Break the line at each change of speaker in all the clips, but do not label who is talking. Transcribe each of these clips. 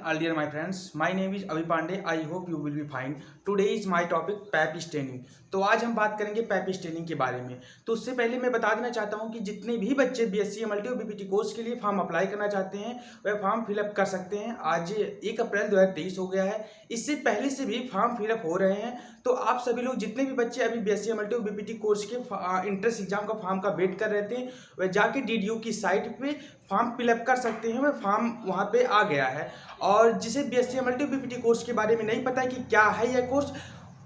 earlier my friends. My name is Avi Pandey. I hope you will be fine. Today is my topic PAP staining. तो आज हम बात करेंगे pipe staining के बारे में। तो उससे पहले मैं बता देना चाहता हूं कि जितने भी बच्चे बीएससी एमएलटी और बीपीटी कोर्स के लिए फॉर्म अप्लाई करना चाहते हैं वह फॉर्म फिलअप कर सकते हैं। आज 1 अप्रैल 2023 हो गया है। इससे पहले से भी फॉर्म फिलअप हो रहे हैं। तो आप सभी लोग जितने भी बच्चे अभी बीएससी एमएलटी और बीपीटी कोर्स के इंट्रेंस एग्जाम का फॉर्म का वेट कर रहे थे वह जाके डीडीयू की साइट पे फॉर्म फिलअप कर सकते हैं। वह फॉर्म वहाँ पे आ गया है। और जिसे बीएससी एमएलटी और बीपीटी कोर्स के बारे में नहीं पता है कि क्या है यह कोर्स,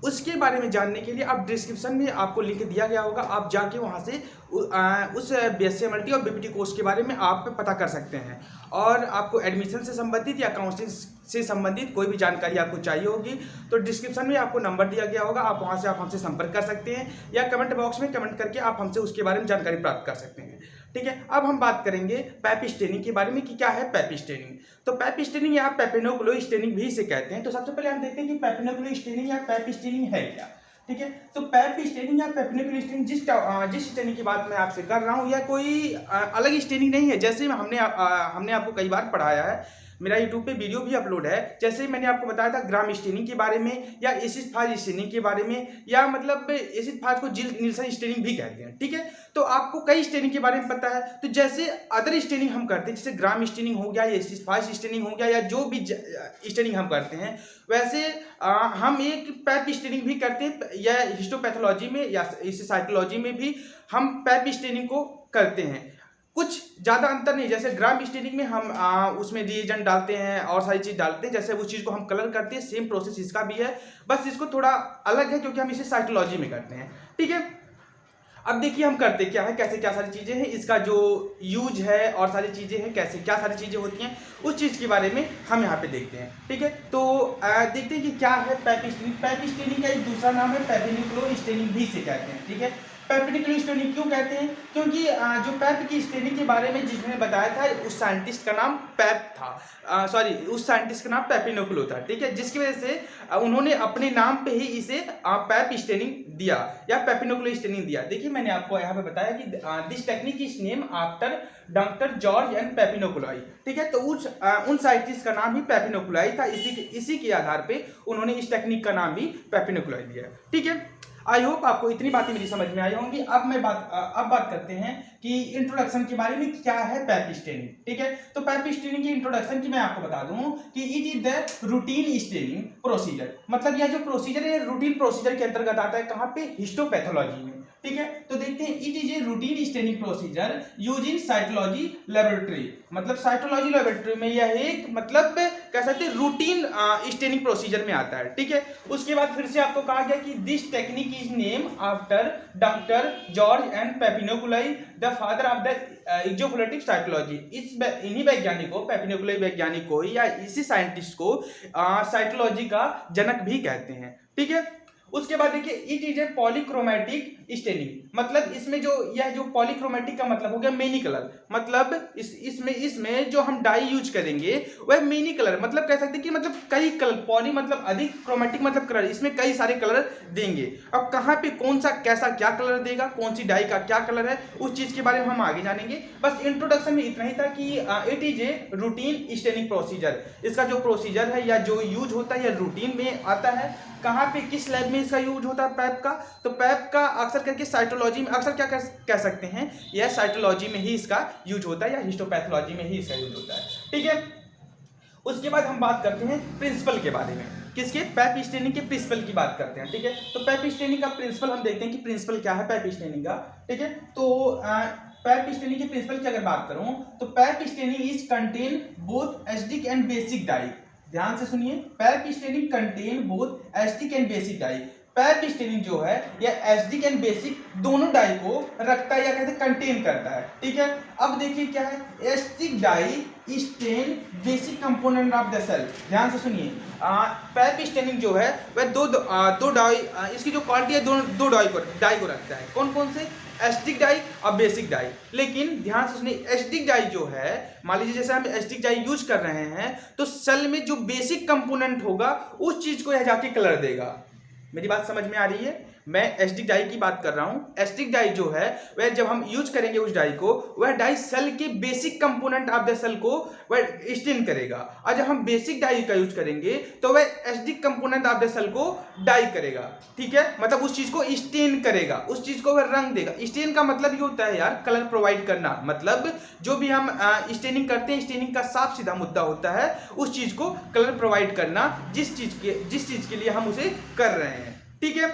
उसके बारे में जानने के लिए आप डिस्क्रिप्शन में आपको लिंक दिया गया होगा, आप जाके वहाँ से उस बीएससी एमएलटी और बीपीटी कोर्स के बारे में आप पता कर सकते हैं। और आपको एडमिशन से संबंधित या काउंसलिंग से संबंधित कोई भी जानकारी आपको चाहिए होगी तो डिस्क्रिप्शन में आपको नंबर दिया गया होगा, आप वहाँ से आप हमसे संपर्क कर सकते हैं या कमेंट बॉक्स में कमेंट करके आप हमसे उसके बारे में जानकारी प्राप्त कर सकते हैं। ठीक है, अब हम बात करेंगे पैप स्टेनिंग के बारे में कि क्या है पैप स्टेनिंग। तो पैप स्टेनिंग या पेपिनोकुलर स्टेनिंग भी इसे कहते हैं। तो सबसे पहले हम देखते हैं कि पेपिनोकुलर स्टेनिंग या पैप स्टेनिंग है क्या। ठीक है, तो पैप स्टेनिंग या पेपिनोकुलर स्टेनिंग जिस स्टेनिंग की बात मैं आपसे कर रहा हूँ यह कोई अलग स्टेनिंग नहीं है। जैसे हमने आपको कई बार पढ़ाया है, मेरा यूट्यूब पे वीडियो भी अपलोड है। जैसे मैंने आपको बताया था ग्राम स्टेनिंग के बारे में या एसिड फाज स्टेनिंग के बारे में, या मतलब एसिड फाज को जिल निल्सन स्टेनिंग भी कहते हैं। ठीक है, तो आपको कई स्टेनिंग के बारे में पता है। तो जैसे अदर स्टेनिंग हम करते हैं, जैसे ग्राम स्टेनिंग हो गया, एसिड फाज स्टेनिंग हो गया, या जो भी स्टेनिंग हम करते हैं, वैसे हम एक पैप स्टेनिंग भी करते हैं। या हिस्टोपैथोलॉजी में या साइटोलॉजी में भी हम पैप स्टेनिंग को करते हैं। कुछ ज़्यादा अंतर नहीं। जैसे ग्राम स्टेनिंग में हम उसमें रिएजेंट डालते हैं और सारी चीज़ डालते हैं, जैसे उस चीज़ को हम कलर करते हैं, सेम प्रोसेस इसका भी है, बस इसको थोड़ा अलग है क्योंकि हम इसे साइटोलॉजी में करते हैं। ठीक है, अब देखिए हम करते क्या है, कैसे क्या सारी चीज़ें हैं, इसका जो यूज है और सारी चीज़ें हैं, कैसे क्या सारी चीज़ें होती हैं, उस चीज़ के बारे में हम यहाँ पे देखते हैं। ठीक है, तो देखते हैं कि क्या है पैप स्टेनिंग। पैप स्टेनिंग का एक दूसरा नाम है पेपिनिकुलर स्टेनिंग भी इसे कहते हैं। ठीक है, पेपिनिकुलर स्टेनिंग क्यों कहते हैं? क्योंकि जो पैप की स्टेनिंग के बारे में जिसने बताया था उस साइंटिस्ट का नाम पैप था, उस साइंटिस्ट का नाम पेपिनिकुलर था। ठीक है, जिसकी वजह से उन्होंने अपने नाम पे ही इसे पैप स्टेनिंग दिया या पेपिनिकुलर स्टेनिंग दिया। देखिए मैंने आपको यहाँ पे बताया कि this technique is name after doctor George and Papanicolaou. ठीक है, तो उन साइंटिस्ट का नाम ही पेपिनिकुलाई था। इसी के आधार पे उन्होंने इस टेक्निक का नाम भी पेपिनिकुलाई दिया। ठीक है, आई होप आपको इतनी बातें मेरी समझ में आई होंगी। अब बात करते हैं कि इंट्रोडक्शन के बारे में क्या है पैप स्टेनिंग। ठीक है, तो पैप स्टेनिंग की इंट्रोडक्शन की मैं आपको बता दूं कि it is the routine staining procedure. मतलब यह जो प्रोसीजर है रूटीन प्रोसीजर के अंतर्गत आता है। कहाँ पे? हिस्टोपैथोलॉजी में। ठीक है, तो देखते हैं it is a routine staining procedure using cytology laboratory. मतलब साइटोलॉजी लेबोरेटरी में यह एक मतलब कह सकते हैं रूटीन स्टेनिंग प्रोसीजर में आता है। ठीक है, उसके बाद फिर से आपको कहा गया कि this technique is name after doctor George and Papanicolaou the father of the exfoliative cytology. इन्हीं वैज्ञानिकों पेपिनिकुलाई वैज्ञानिक को या इसी साइंटिस्ट को साइटोलॉजी का जनक भी कहते हैं। ठीक है, उसके बाद देखिए it is a polychromatic staining. मतलब इसमें जो पॉलीक्रोमेटिक का मतलब हो गया मेनी कलर। मतलब इसमें जो हम डाई यूज करेंगे वह मेनी कलर, मतलब कह सकते हैं कि मतलब कई कलर, पॉली मतलब अधिक, क्रोमेटिक मतलब कलर, इसमें कई सारे कलर देंगे। अब कहाँ पे कौन सा कैसा क्या कलर देगा, कौन सी डाई का क्या कलर है, उस चीज के बारे में हम आगे जानेंगे। बस इंट्रोडक्शन में इतना ही था कि it is a routine staining procedure. इसका जो प्रोसीजर है या जो यूज होता है यह रूटीन में आता है। कहाँ पे किस लैब में इसका यूज होता है पैप का? तो पैप का अक्सर करके साइटोलॉजी में, अक्सर क्या कह सकते हैं, यह साइटोलॉजी में ही इसका यूज होता है या हिस्टोपैथोलॉजी में ही इसका यूज होता है। ठीक है, उसके बाद हम बात करते हैं प्रिंसिपल के बारे में। किसके? पैप स्टेनिंग के प्रिंसिपल की बात करते हैं। ठीक है, तो पैप स्टेनिंग का प्रिंसिपल हम देखते हैं कि प्रिंसिपल क्या है पैप स्टेनिंग का। ठीक है, तो पैप स्टेनिंग के प्रिंसिपल की अगर बात करूं तो Pap staining is contain both acidic and basic dye. ध्यान से सुनिए, Pap staining contain both acidic and basic dye. Pipe staining जो है यह एसिडिक एंड बेसिक दोनों डाई को रखता है या कहते हैं कंटेन करता है। ठीक है, अब देखिए क्या है, acidic dye stain basic component of the cell. ध्यान से सुनिए, पैप स्टेनिंग जो है वह दो डाई, इसकी जो क्वालिटी है दो डाई को रखता है। कौन कौन से? एसिडिक डाई और बेसिक डाई। लेकिन ध्यान से सुनिए, एसिडिक डाई जो है, मान लीजिए जैसे हम एसिडिक डाई यूज कर रहे हैं तो सेल में जो बेसिक कंपोनेंट होगा उस चीज को यह जाके कलर देगा। मेरी बात समझ में आ रही है? मैं एसिडिक डाई की बात कर रहा हूं। एसिडिक डाई जो है वह जब हम यूज करेंगे उस डाई को, वह डाई सेल के basic component of the cell को वह स्टेन करेगा, और जब हम बेसिक डाई का यूज करेंगे तो वह acidic component of the cell को डाई करेगा। ठीक है, मतलब उस चीज को स्टेन करेगा, उस चीज को वह रंग देगा। स्टेन का मतलब ये होता है यार कलर प्रोवाइड करना, मतलब जो भी हम स्टेनिंग करते हैं, स्टेनिंग का साफ सीधा मुद्दा होता है उस चीज को कलर प्रोवाइड करना जिस चीज के लिए हम उसे कर रहे हैं। ठीक है,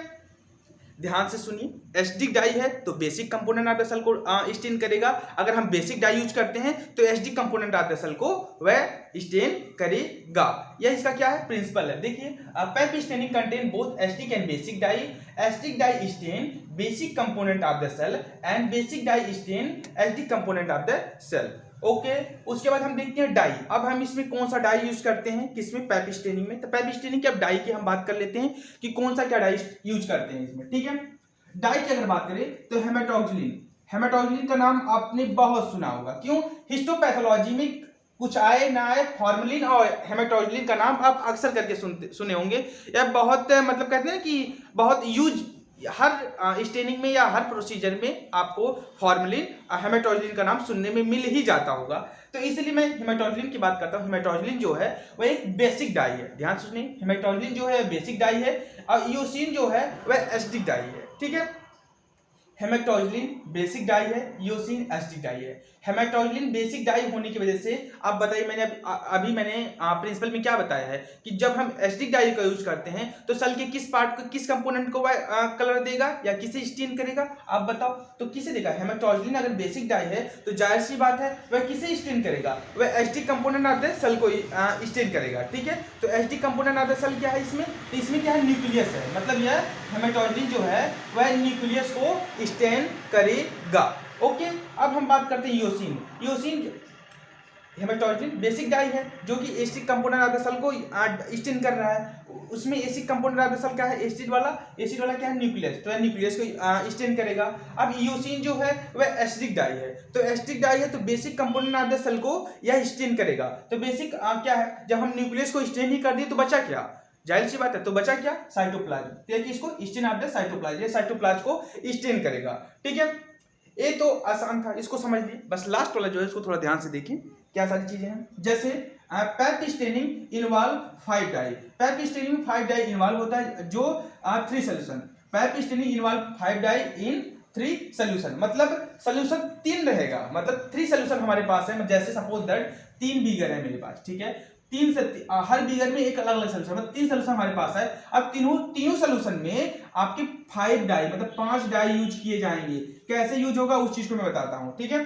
ध्यान से सुनिए, एसिडिक डाई है तो basic component of the cell को स्टेन करेगा। अगर हम बेसिक डाई यूज करते हैं तो acidic component of the cell को वह स्टेन करेगा। यह इसका क्या है, प्रिंसिपल है। देखिए, Pap staining contain both acidic and basic dye. Acidic dye stain basic component of the cell and basic dye stain acidic component of the cell. Okay, उसके बाद हम देखते हैं डाई। अब हम इसमें कौन सा डाई यूज करते हैं, किसमें, पैप स्टेनिंग में। तो पैप स्टेनिंग के अब डाई की हम बात कर लेते हैं कि कौन सा क्या डाई यूज करते हैं इसमें। ठीक है, डाई की अगर बात करें तो हेमाटोक्सिलिन। हेमाटोक्सिलिन का नाम आपने बहुत सुना होगा, क्यों, हिस्टोपैथोलॉजी में कुछ आए ना आए, फॉर्मलिन और हेमाटोक्सिलिन का नाम आप अक्सर करके सुने होंगे। यह बहुत मतलब कहते हैं कि बहुत यूज हर स्टेनिंग में या हर प्रोसीजर में आपको फॉर्मलिन हेमाटोक्सिलिन का नाम सुनने में मिल ही जाता होगा। तो इसलिए मैं हेमाटोक्सिलिन की बात करता हूँ। हेमाटोक्सिलिन जो है वह एक बेसिक डाई है, ध्यान से सुनिए, हेमाटोक्सिलिन जो है बेसिक डाई है और इयोसिन जो है वह एसिडिक डाई है। ठीक है, हेमाटोक्सिलिन बेसिक डाई है, इयोसिन एसिडिक डाई है। हेमाटोक्सिलिन बेसिक डाई होने की वजह से आप बताइए, मैंने प्रिंसिपल में क्या बताया है कि जब हम एसिडिक डाई का यूज करते हैं तो सेल के किस पार्ट को, किस कंपोनेंट को वह कलर देगा या किसे स्टेन करेगा, आप बताओ। तो किसे देगा, हेमाटोक्सिलिन अगर बेसिक डाई है तो जाहिर सी बात है वह किसे स्टेन करेगा, वह acidic component of the cell को स्टेन करेगा। ठीक है, तो acidic component of the cell क्या है इसमें, तो इसमें क्या है, न्यूक्लियस है, मतलब यह हेमाटोक्सिलिन जो है वह न्यूक्लियस को स्टेन करेगा। ओके, अब हम बात करते हैं eosin. Eosin hematoxylin basic dye है जो कि acidic component of the cell को स्टेन कर रहा है। उसमें acidic component of the cell क्या है, एसिड वाला क्या है, न्यूक्लियस, तो यह न्यूक्लियस को स्टेन करेगा। अब इयोसिन जो है वह एसिडिक डाई है, तो एसिडिक डाई है तो basic component of the cell को यह स्टेन करेगा। तो बेसिक क्या है, जब हम न्यूक्लियस को स्टेन ही कर दिए तो बचा क्या, जाहिर सी बात है, तो बचा क्या, साइटोप्लाज्म। तो इसको स्टेन ऑफ द साइटोप्लाज्म, ये साइटोप्लाज्म को स्टेन करेगा। ठीक है, ये तो आसान था, इसको समझ लिए। बस लास्ट वाला जो है इसको थोड़ा ध्यान से देखें, क्या सारी चीजें हैं। जैसे pap staining involve 5 dye. Pipe staining में 5 डाई इन्वॉल्व होता है, जो 3 solution. Pap staining involve 5 dye in 3 solution, मतलब सोल्यूशन 3 रहेगा, मतलब 3 सोल्यूशन हमारे पास है। जैसे सपोज दैट 3 बीगर है मेरे पास, ठीक है, 3 से हर बीगर में एक अलग अलग सोल्यूशन, मतलब 3 सोल्यूशन हमारे पास है। अब तीनों सोल्यूशन में आपके 5 डाई मतलब 5 डाई यूज किए जाएंगे। कैसे यूज होगा उस चीज को मैं बताता हूं। ठीक है,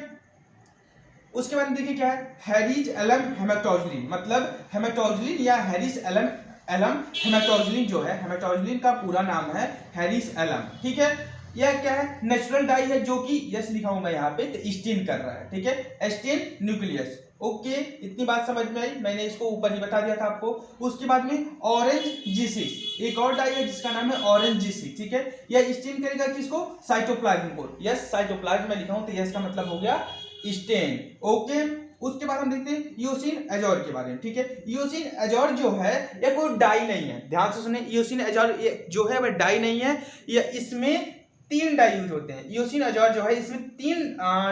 उसके बाद देखिए क्या है, हैरिज एलम हेमाटोक्सिलिन, मतलब हेमाटोक्सिलिन या हैरिज एलम हेमाटोक्सिलिन जो है, हेमाटोक्सिलिन का पूरा नाम है हैरिज एलम। ठीक है, यह क्या है, नेचुरल डाई है जो कि यस लिखा होगा यहाँ पे, तो स्टेन कर रहा है। ठीक है, स्टेन न्यूक्लियस। ओके, इतनी बात समझ में आई, मैंने इसको ऊपर ही बता दिया था आपको। उसके बाद में ऑरेंज G6, एक और डाई है जिसका नाम है ऑरेंज G6। ठीक है, यह स्टेन करेगा किसको, साइटोप्लाज्म को। यस, साइटोप्लाज्म में लिखा हूं तो यस का मतलब हो गया स्टेन। ओके, उसके बाद हम देखते हैं इयोसिन एजोर के बारे में। ठीक है, इयोसिन एजोर जो है यह कोई डाई नहीं है, ध्यान से सुने, इयोसिन एजोर जो है वह डाई नहीं है, यह इसमें 3 डाई यूज होते हैं। इयोसिन एजोर जो है इसमें 3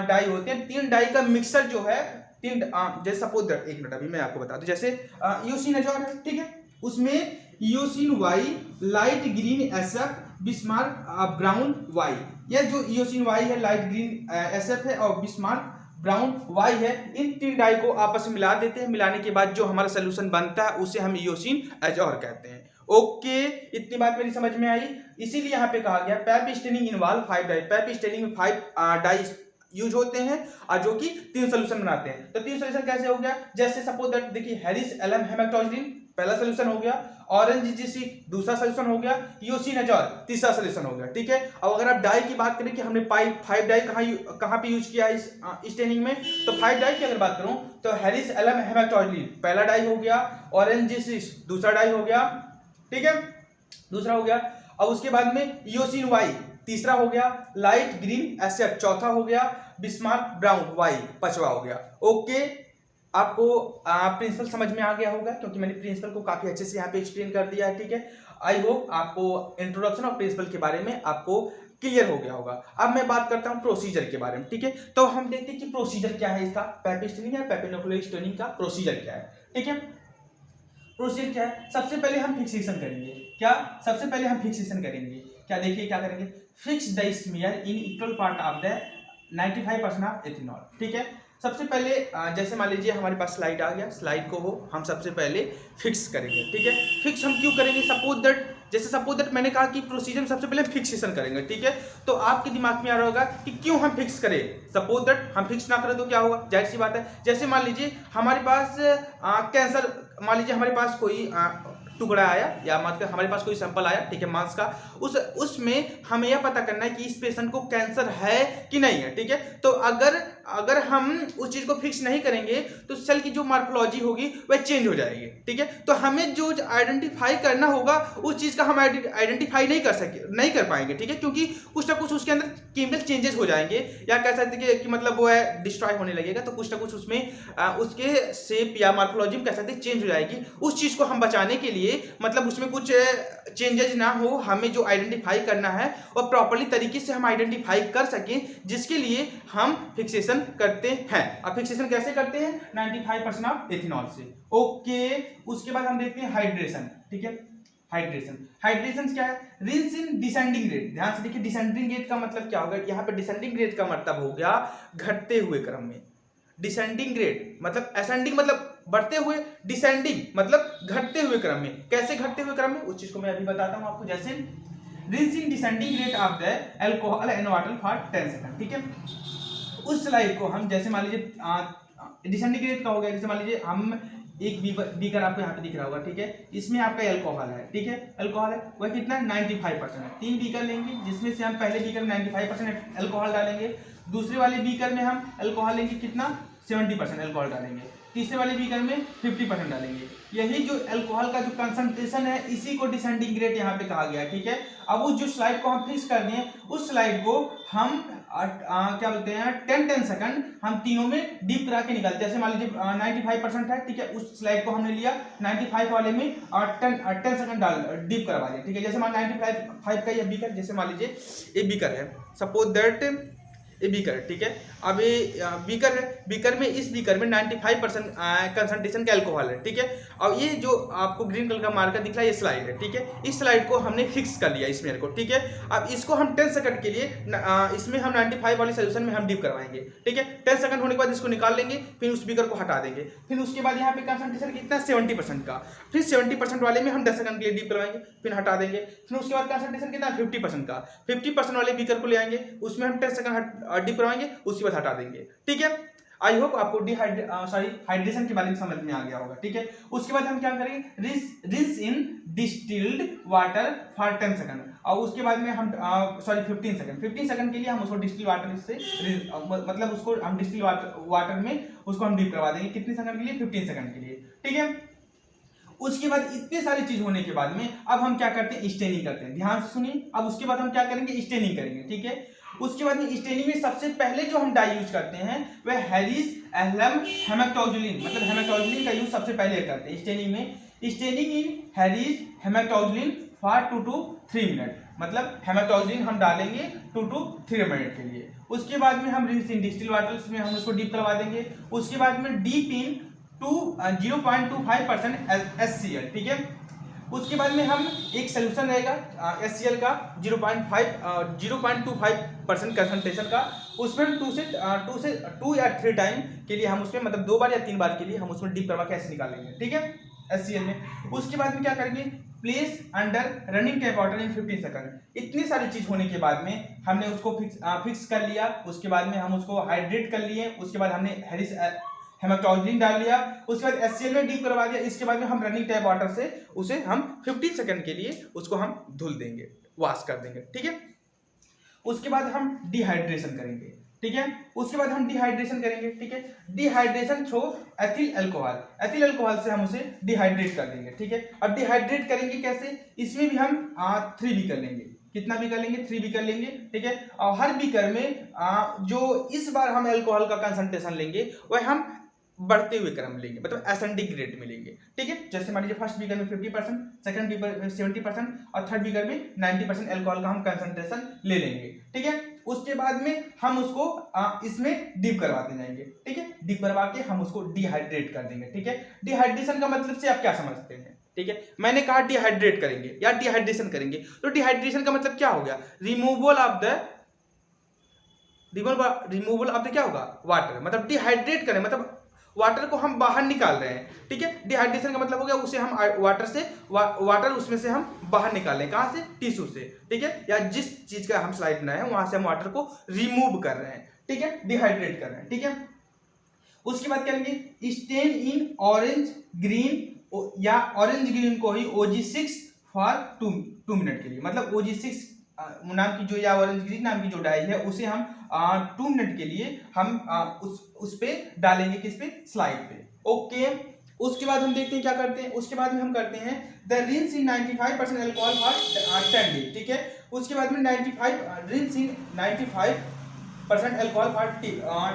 डाई होते हैं, 3 डाई का मिक्सर जो है, 3 जैसे सपोज दैट, एक मिनट अभी मैं आपको बता दूं, जैसे इयोसिन एजोर है, ठीक है, उसमें eosin Y, light green SF, Bismarck brown Y. यह जो इयोसिन वाई है, लाइट ग्रीन SF है और बिस्मार्क ब्राउन वाई है, इन 3 डाई को आपस में मिला देते हैं। मिलाने के बाद जो हमारा सोल्यूशन बनता है उसे हम इयोसिन एजोर कहते हैं। ओके, इतनी बात मेरी समझ में आई। इसीलिए यहाँ पे कहा गया Pap staining involve 5 dye. Pipe staining में 5 डाई यूज होते हैं और जो कि 3 सोल्यूशन बनाते हैं। तो 3 सोल्यूशन कैसे हो गया, जैसे सपोज दैट देखिए, हैरिस एलम हेमाटोक्सिलिन पहला सोल्यूशन हो गया, ऑरेंज G6 दूसरा सोल्यूशन हो गया, इयोसिन एजोर तीसरा सोल्यूशन हो गया। ठीक है, अब अगर आप डाई की बात करें कि हमने 5 डाई कहाँ पे यूज किया इस स्टेनिंग में, तो 5 डाई की अगर बात करूं तो हैरिस एलम हेमाटोक्सिलिन पहला डाई हो गया, ऑरेंज G6 दूसरा डाई हो गया, ठीक है, दूसरा हो गया। अब उसके बाद में इयोसिन वाई तीसरा हो गया, लाइट ग्रीन SF चौथा हो गया, बिस्मार्क ब्राउन वाई पांचवा हो गया। ओके, आपको प्रिंसिपल समझ में आ गया होगा, क्योंकि मैंने प्रिंसिपल को काफी अच्छे से यहाँ पे एक्सप्लेन कर दिया है। ठीक है, आई होप आपको इंट्रोडक्शन ऑफ प्रिंसिपल के बारे में आपको क्लियर हो गया होगा। अब मैं बात करता हूँ प्रोसीजर के बारे में। ठीक है, तो हम देखते हैं कि प्रोसीजर क्या है इसका, पेप स्टेनिंग या पेपिलोकुलर स्टेनिंग का प्रोसीजर क्या है। ठीक है, प्रोसीजर क्या है, सबसे पहले हम फिक्सेशन करेंगे। क्या, सबसे पहले हम फिक्सेशन करेंगे। क्या, देखिए क्या करेंगे, fix the smear in equal part of the 95% of ethanol. ठीक है, सबसे पहले जैसे मान लीजिए हमारे पास स्लाइड आ गया, स्लाइड को हम सबसे पहले फिक्स करेंगे। ठीक है, फिक्स हम क्यों करेंगे, सपोज दैट मैंने कहा कि प्रोसीजर में सबसे पहले फिक्सेशन करेंगे। ठीक है, तो आपके दिमाग में आ रहा होगा कि क्यों हम फिक्स करें, सपोज दैट हम फिक्स ना करें तो क्या होगा, जाहिर सी बात है। जैसे मान लीजिए हमारे पास कैंसर, मान लीजिए हमारे पास कोई टुकड़ा आया या मतलब हमारे पास कोई सैंपल आया, ठीक है, मांस का, उसमें हमें यह पता करना है कि इस पेशेंट को कैंसर है कि नहीं है। ठीक है, तो अगर हम उस चीज को फिक्स नहीं करेंगे तो सेल की जो मार्फोलॉजी होगी वह चेंज हो जाएगी। ठीक है, तो हमें जो आइडेंटिफाई करना होगा उस चीज का हम आइडेंटिफाई नहीं कर पाएंगे। ठीक है, क्योंकि कुछ ना कुछ उसके अंदर केमिकल चेंजेस हो जाएंगे, या कह सकते हैं कि मतलब वो है डिस्ट्रॉय होने लगेगा, तो कुछ ना कुछ उसमें उसके शेप या मार्फोलॉजी में कह सकते हैं चेंज हो जाएगी। उस चीज को हम बचाने के लिए, मतलब उसमें कुछ चेंजेस ना हो, हमें जो आइडेंटिफाई करना है और प्रॉपर्ली तरीके से हम आइडेंटिफाई कर सकें, जिसके लिए हम फिक्सेशन करते हैं। अब फिक्सेशन कैसे करते हैं, 95% ऑफ एथेनॉल से। ओके, उसके बाद हम देखते हैं हाइड्रेशन। ठीक है, हाइड्रेशन क्या है, रिंस इन डिसेंडिंग रेट। ध्यान से देखिए, डिसेंडिंग रेट का मतलब क्या होगा, यहाँ पे डिसेंडिंग रेट का मतलब हो गया घटते हुए क्रम में। डिसेंडिंग रेट मतलब असेंडिंग मतलब बढ़ते हुए, डिसेंडिंग मतलब घटते हुए क्रम में। कैसे घटते हुए क्रम में, उस चीज को मैं अभी बताता हूं आपको। जैसे rinse in descending rate of the alcohol and water for 10 second. ठीक है, उस स्लाइड को हम जैसे मान लीजिए डिसेंडिंग रेट का हो गया, जैसे मान लीजिए हम एक बीकर आपको यहाँ पे दिख रहा होगा। ठीक है, इसमें आपका अल्कोहल है। ठीक है, अल्कोहल है, वह कितना 95% है। 3 बीकर लेंगे, जिसमें से हम पहले बीकर में 95% अल्कोहल डालेंगे, दूसरे वाले बीकर में हम अल्कोहल लेंगे कितना 70% अल्कोहल डालेंगे, तीसरे वाले बीकर में 50% डालेंगे। यही जो अल्कोहल का जो कंसंट्रेशन है, इसी को डिसेंडिंग रेट यहाँ पे कहा गया है। ठीक है, अब उस जो स्लाइड को हम फिक्स कर दें, उस स्लाइड को हम क्या बोलते हैं 10 सेकंड हम तीनों में डीप करा के निकालते हैं। जैसे मान लीजिए 95% है। ठीक है, उस स्लाइड को हमने लिया 95 वाले में और 10 सेकंड डाल डीप करवा दिया। ठीक है, जैसे मान 95 का ये बीकर, जैसे मान लीजिए ये बीकर है, सपोज दैट ये बीकर। ठीक है, अब ये बीकर है, बीकर में इस बीकर में 95% कंसंट्रेशन का अल्कोहल है। ठीक है, अब ये जो आपको ग्रीन कलर का मार्कर दिख रहा है, ये स्लाइड है। ठीक है, इस स्लाइड को हमने फिक्स कर लिया इसमें को। ठीक है, अब इसको हम 10 सेकंड के लिए इसमें हम 95 वाले सोल्यूशन में हम डीप करवाएंगे। ठीक है, 10 सेकंड होने के बाद इसको निकाल लेंगे, फिर उस बीकर को हटा देंगे, फिर उसके बाद यहाँ पे कंसंट्रेशन कितना 70% का, फिर 70% वाले में हम 10 सेकंड के लिए डीप करवाएंगे, फिर हटा देंगे, फिर उसके बाद कंसंट्रेशन कितना 50% का, 50% वाले बीकर को ले आएंगे, उसमें हम 10 सेकंड डीप करवाएंगे, उसके बाद हटा देंगे। ठीक है, आई होप आपको हाइड्रेशन के बारे में समझ में आ गया होगा। ठीक है, उसके बाद हम क्या करेंगे, rinse in distilled water for 10 second, और उसके बाद में हम 15 सेकंड के लिए हम उसको डिस्टिल वाटर से मतलब उसको हम डिस्टिल वाटर में उसको हम डीप करवा देंगे। कितने सेकंड के लिए, 15 सेकंड के लिए। ठीक है, उसके बाद इतने सारी चीज होने के बाद में अब हम क्या करते हैं, स्टेनिंग करते हैं। ध्यान से सुनिए, अब उसके बाद हम क्या करेंगे, स्टेनिंग करेंगे। ठीक है, उसके बाद में स्टेनिंग में सबसे पहले जो हम डाई यूज करते हैं वह हैरिस एल्लम हेमेटोजुलिन, मतलब हेमेटोजुलिन का यूज सबसे पहले करते हैं स्टेनिंग में। Staining in Harris hematoxylin for 2 to 3 minute, मतलब हेमेटोजुलिन हम डालेंगे 2 to 3 मिनट के लिए। उसके बाद में हम रिंस इन डिस्टिल वाटर्स में हम उसको डीप करवा देंगे। उसके बाद में डीप इन 0.25% HCl। ठीक है, उसके बाद में हम एक सोल्यूशन रहेगा HCl का 0.25% कंसंट्रेशन का, उसमें 2 या 3 टाइम के लिए हम उसमें मतलब 2 बार या 3 बार के लिए हम उसमें डीप करवा के ऐसे निकालेंगे। ठीक है, HCl में। उसके बाद में क्या करेंगे, place under running tap water in 15 second. इतनी सारी चीज होने के बाद में हमने उसको फिक्स कर लिया। उसके बाद में हम उसको हाइड्रेट कर लिए। उसके बाद हमने हैरिस हेमेटोजुलिन डाल लिया, उसके बाद HCl में डीप करवा दिया। इसके बाद में हम रनिंग टैप वाटर से उसे हम 15 सेकंड के लिए उसको हम धुल देंगे, वॉश कर देंगे। ठीक है, उसके बाद हम डिहाइड्रेशन करेंगे। ठीक है, उसके बाद हम डिहाइड्रेशन करेंगे। ठीक है, dehydration through ethyl alcohol, ethyl alcohol से हम उसे डिहाइड्रेट कर देंगे। ठीक है, अब डिहाइड्रेट करेंगे कैसे, इसमें भी हम 3 भी कर लेंगे। कितना भी कर लेंगे, 3 भी कर लेंगे। ठीक है, और हर बीकर में जो इस बार हम अल्कोहल का कंसंट्रेशन लेंगे वह हम बढ़ते हुए क्रम मिलेंगे, मतलब एसेंडिंग ग्रेड मिलेंगे। ठीक है, जैसे मान लीजिए फर्स्ट बीकर में 50%, सेकंड बीकर में 70% और थर्ड बीकर में 90% अल्कोहल का हम कंसंट्रेशन ले लेंगे। ठीक है, उसके बाद में हम उसको इसमें डीप करवाते जाएंगे। ठीक है, डीप करवा के हम उसको डिहाइड्रेट कर देंगे। ठीक है, डिहाइड्रेशन का मतलब से आप क्या समझते हैं? ठीक है, मैंने कहा डिहाइड्रेट करेंगे या डिहाइड्रेशन करेंगे, तो डिहाइड्रेशन का मतलब क्या हो गया? रिमूवल ऑफ द क्या होगा? वाटर, मतलब डिहाइड्रेट करें, मतलब वाटर को हम बाहर निकाल रहे हैं। ठीक है, डिहाइड्रेशन का मतलब हो गया उसे हम वाटर उसमें से हम बाहर निकाल रहे हैं। कहां से? टिश्यू से। ठीक है, या जिस चीज का हम स्लाइड बनाए हैं वहां से हम वाटर को रिमूव कर रहे हैं। ठीक है, डिहाइड्रेट कर रहे हैं। ठीक है, उसके बाद क्या करेंगे? स्टेन इन ऑरेंज ग्रीन या ऑरेंज ग्रीन को ही OG6 फॉर 2 मिनट के लिए, मतलब OG6 नाम की जो या ऑरेंज ग्रीन नाम की जो डाई है उसे हम 2 मिनट के लिए हम उस पे डालेंगे। किस पे? स्लाइड पे। ओके, उसके बाद हम देखते हैं क्या करते हैं। उसके बाद में हम करते हैं the rinse in 95% alcohol for 10 days. ठीक है, उसके बाद में 95% अल्कोहल फॉर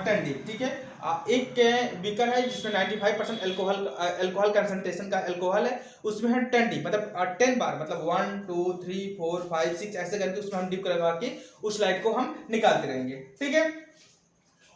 10 डेज। ठीक है, एक बीकर है जिसमें 95% अल्कोहल कंसंट्रेशन का अल्कोहल है, उसमें हम 10 डीप मतलब 10 बार, मतलब 1 2 3 4 5 6 ऐसे करके उसमें हम डिप करवा के उस लाइट को हम निकालते रहेंगे। ठीक है,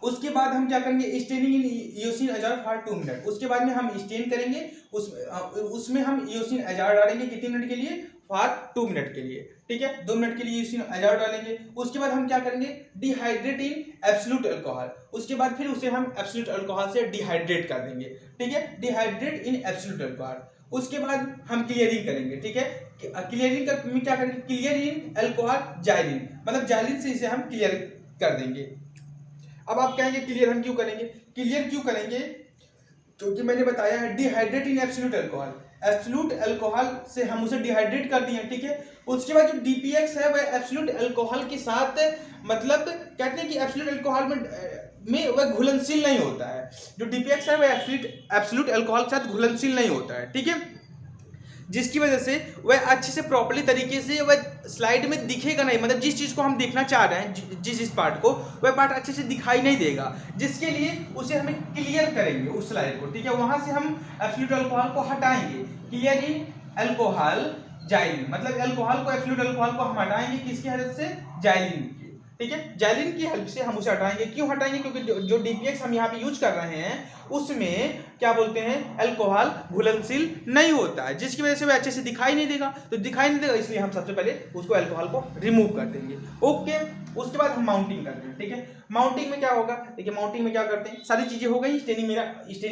उसके बाद हम क्या करेंगे? Staining in eosin azure for 2 minute. उसके बाद में हम स्टेन करेंगे, उसमें हम ईओसिन अजार डालेंगे कितने मिनट के लिए? फॉर 2 मिनट के लिए। ठीक है, 2 मिनट के लिए ईओसिन अजार डालेंगे। उसके बाद हम क्या करेंगे? Dehydrate in absolute alcohol. उसके बाद फिर उसे हम एब्सोल्यूट अल्कोहल से डिहाइड्रेट कर देंगे। ठीक है, डिहाइड्रेट इन एब्सोल्यूट अल्कोहल। उसके बाद हम क्लियरिंग करेंगे। ठीक है, क्लियरिंग का में क्या करेंगे? क्लियर इन अल्कोहल जाइलिन, मतलब जाइलिन से इसे हम क्लियर कर देंगे। अब आप कहेंगे क्लियर हम क्यों करेंगे? क्लियर क्यों करेंगे? क्योंकि मैंने बताया है dehydrate in absolute alcohol, absolute alcohol से हम उसे डिहाइड्रेट कर दिए। ठीक है, उसके बाद जो DPX है वह एब्सोल्यूट अल्कोहल के साथ, मतलब कहते हैं कि एब्सोल्यूट अल्कोहल में वह घुलनशील नहीं होता है। जो DPX है वह एब्सोल्यूट अल्कोहल के साथ घुलनशील नहीं होता है। ठीक है, जिसकी वजह से वह अच्छे से प्रॉपर्ली तरीके से वह स्लाइड में दिखेगा नहीं, मतलब जिस चीज़ को हम देखना चाह रहे हैं, जिस पार्ट को, वह पार्ट अच्छे से दिखाई नहीं देगा, जिसके लिए उसे हमें क्लियर करेंगे उस स्लाइड को। ठीक है, वहां से हम एब्सोल्यूट अल्कोहल को हटाएंगे। क्लियर इन अल्कोहल जाइलिन, मतलब अल्कोहल को, एब्सोल्यूट अल्कोहल को हम हटाएंगे किसकी हेल्प से? जाइलिन की। ठीक है, जाइलिन की हेल्प से हम उसे हटाएंगे। क्यों हटाएंगे? क्योंकि जो DPX हम यहाँ पे यूज कर रहे हैं उसमें क्या बोलते हैं? अल्कोहल घुलनशील नहीं होता है, जिसकी वजह से वह अच्छे से दिखाई नहीं देगा। तो दिखाई नहीं देगा इसलिए हम सबसे पहले उसको अल्कोहल को रिमूव कर देंगे। ओके, उसके बाद हम माउंटिंग करते हैं। ठीक है, माउंटिंग में क्या होगा? देखिए माउंटिंग में क्या करते हैं, सारी चीजें हो गई। स्टेनिंग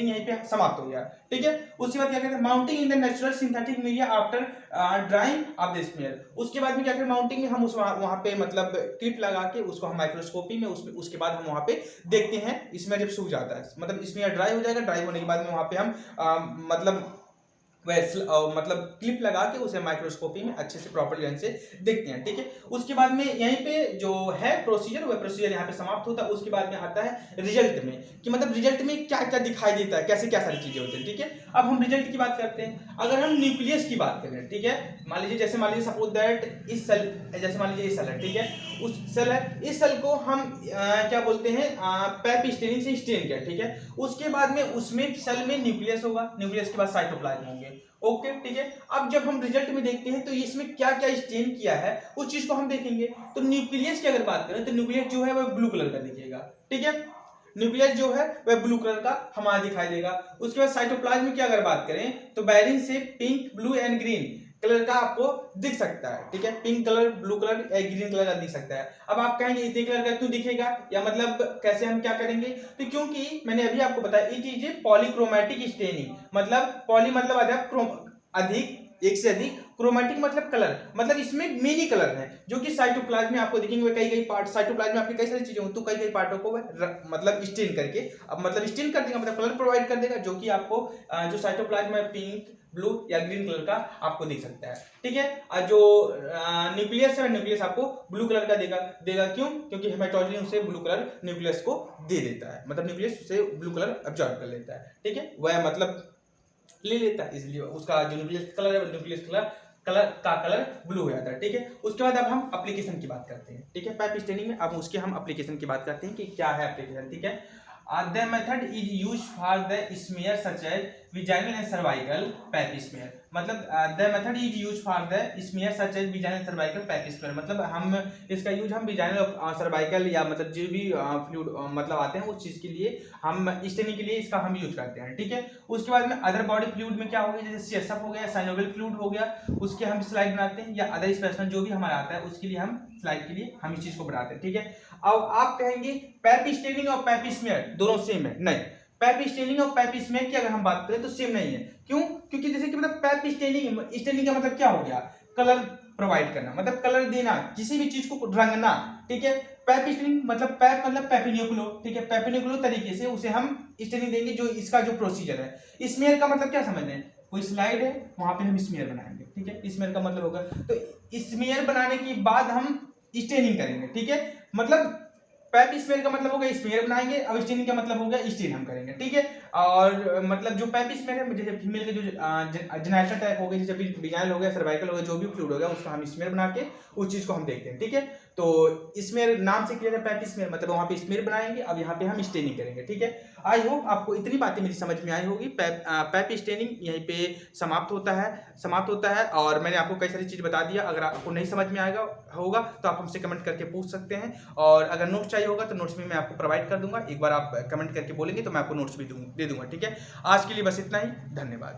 यहीं पे समाप्त हो गया। ठीक है, उसके बाद क्या करते हैं? Mounting in the natural synthetic media after drying of the smear. उसके बाद में क्या करें? माउंटिंग में हम वहां पे मतलब क्लिप लगा के उसको हम माइक्रोस्कोपी में उसके बाद हम वहां पे देखते हैं। इसमें जब सूख जाता है, मतलब स्मेयर ड्राई हो जाएगा, ड्राई होने के बाद में वहां पे हम मतलब मतलब क्लिप लगा के उसे माइक्रोस्कोपी में अच्छे से प्रॉपर लेंस से देखते हैं। ठीक है, उसके बाद में यहीं पे जो है प्रोसीजर, वह प्रोसीजर यहाँ पे समाप्त होता है। उसके बाद में आता है रिजल्ट में, कि मतलब रिजल्ट में क्या क्या दिखाई देता है, कैसे क्या सारी चीजें होती हैं। ठीक है, अब हम रिजल्ट की बात करते हैं। अगर हम न्यूक्लियस की बात करें, ठीक है, मान लीजिए सपोज दैट इस सेल, जैसे मान लीजिए इस सेल है। ठीक है, उस सेल है, इस सेल को हम क्या बोलते हैं? पैप स्टेनिंग से स्टेन किया। ठीक है, उसके बाद में उसमें सेल में न्यूक्लियस होगा, न्यूक्लियस के बाद साइटोप्लाज्म होंगे। ओके, ठीक है, अब जब हम रिजल्ट में देखते हैं तो इसमें क्या क्या स्टेन किया है उस चीज को हम देखेंगे। तो न्यूक्लियस की अगर बात करें तो न्यूक्लियस जो है वह ब्लू कलर का दिखेगा। ठीक है, न्यूक्लियस जो है वह ब्लू कलर का हमारा दिखाई देगा। उसके बाद साइटोप्लाज्म की अगर बात करें तो बैरिंग से pink, blue and green colour का आपको दिख सकता है। ठीक है, पिंक कलर, ब्लू कलर या ग्रीन कलर का दिख सकता है। अब आप कहेंगे इतने कलर का क्यों दिखेगा, या मतलब कैसे हम क्या करेंगे? तो क्योंकि मैंने अभी आपको बताया ये चीज है पॉलीक्रोमैटिक स्टेनिंग, मतलब पॉली मतलब अधिक, एक से अधिक, क्रोमैटिक मतलब कलर, मतलब इसमें मेनी कलर है जो कि साइटोप्लाज्म में आपको दिखेंगे। कई पार्ट साइटोप्लाज्म में आपकी कई सारी चीजें होती, तो कई पार्टों को मतलब स्टेन करके, अब मतलब स्टेन कर देगा, मतलब कलर प्रोवाइड कर देगा, जो कि आपको जो साइटोप्लाज्म में पिंक, ब्लू या ग्रीन कलर का आपको दिख सकता है। ठीक है, और जो न्यूक्लियस है, न्यूक्लियस आपको ब्लू कलर का देगा क्यों? क्योंकि हेमाटोजन उसे ब्लू कलर न्यूक्लियस को दे देता है, मतलब न्यूक्लियस उसे ब्लू कलर अब्जॉर्ब कर लेता है। ठीक है, वह मतलब ले लेता है, इसलिए उसका जो न्यूक्लियस कलर है, न्यूक्लियस कलर का कलर ब्लू हो जाता है। ठीक है, उसके बाद अब हम एप्लीकेशन की बात करते हैं। ठीक है, पाइप स्टेनिंग में अब हम एप्लीकेशन की बात करते हैं कि क्या है एप्लीकेशन। ठीक है, The method is used for the smear such as vaginal and cervical pap smear. मतलब the method is used for the smear such as vaginal and cervical pap smear. मतलब हम इसका यूज हम vaginal और cervical या मतलब जो भी फ्लूइड मतलब आते हैं उस चीज के लिए हम स्टेनिंग के लिए इसका हम यूज करते हैं, ठीक है। उसके बाद में अदर बॉडी फ्लूइड में क्या हो गया, जैसे सीएसएफ हो गया, साइनोवियल फ्लूइड हो गया, उसके हम स्लाइड बनाते हैं, या अदर स्पेसिमेन जो भी हमारा आता है उसके लिए हम स्लाइड के लिए हम इस चीज को बनाते हैं, ठीक है। अब आप कहेंगे पैप स्टेनिंग और पैप स्मीयर दोनों सेम है, नहीं। पैप स्टेनिंग और पैप स्मीयर की अगर हम बात करें तो सेम नहीं है। क्यों? क्योंकि जैसे कि मतलब पैप स्टेनिंग का मतलब क्या हो गया, कलर प्रोवाइड करना, मतलब कलर देना, किसी भी चीज को रंगना, ठीक है। पैप स्टेनिंग मतलब पैप मतलब पेपिन्युकुलो, ठीक है, पेपिन्युकुलो तरीके से उसे हम स्टेनिंग देंगे, जो इसका जो प्रोसीजर है। स्मीयर का मतलब क्या समझ लें, कोई स्लाइड है वहां पे हम स्मीयर बनाएंगे, ठीक है। स्मीयर का मतलब होगा तो स्मीयर बनाने के बाद हम स्टेनिंग करेंगे, ठीक है। मतलब पैप स्मीयर का मतलब होगा स्मीयर बनाएंगे, अब स्टेनिंग का मतलब होगा स्टेन हम करेंगे, ठीक है। और मतलब जो पैप स्मीयर है, जैसे फीमेल के जो जेनिटल टाइप हो गया, जैसे विजाइनल हो गया, सर्वाइकल हो गया, जो भी फ्लूइड हो गया उसका हम स्मीयर बना के उस चीज को हम देखते हैं, ठीक है। तो स्मीयर नाम से क्लियर है, पैप स्मीयर मतलब वहां पे स्मीयर बनाएंगे, अब यहाँ पे हम स्टेनिंग करेंगे, ठीक है। आई होप आपको इतनी बातें मेरी समझ में आई होगी। पैप स्टेनिंग यहीं पे समाप्त होता है और मैंने आपको कई सारी चीज बता दिया। अगर आपको नहीं समझ में आएगा होगा तो आप हमसे कमेंट करके पूछ सकते हैं, और अगर नोट्स चाहिए होगा तो नोट्स भी मैं आपको प्रोवाइड कर दूंगा। एक बार आप कमेंट करके बोलेंगे तो मैं आपको नोट्स भी दे दूंगा, ठीक है। आज के लिए बस इतना ही, धन्यवाद।